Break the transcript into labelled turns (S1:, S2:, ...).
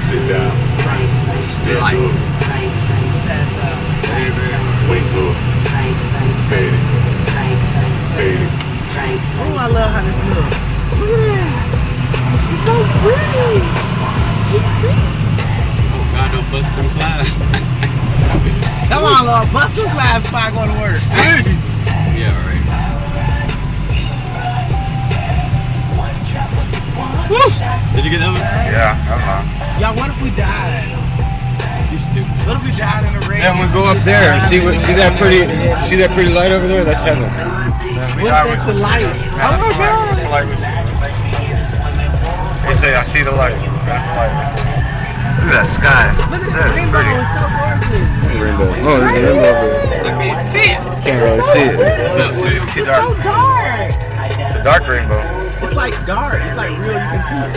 S1: Sit down. Stand up.
S2: Pass out.
S1: Wake up. Fade it. Fade it.
S2: Oh, I love how this looks. Look at this. It's so pretty. It's pretty.
S3: Oh God, no busting class.
S2: Come on, Lord. Bust them class before I go to work.
S3: Yeah, right.
S2: Woo!
S3: Did you get that one?
S1: Yeah, that's fine.
S2: Y'all, what if we died?
S3: You stupid.
S2: What if we died in the rain?
S4: Then we go up there and see that pretty light over there? That's heaven.
S2: What if that's the light? Oh my God!
S4: It's the light we see. They say, I see the light. That's the light.
S1: Look at that sky.
S2: Look at the rainbow. It's so gorgeous.
S4: Rainbow. Oh, there's a rainbow over there.
S3: I can't see it.
S4: Can't really see it.
S2: It's so dark.
S4: It's a dark rainbow.
S2: It's like dark. It's like real. You can see it.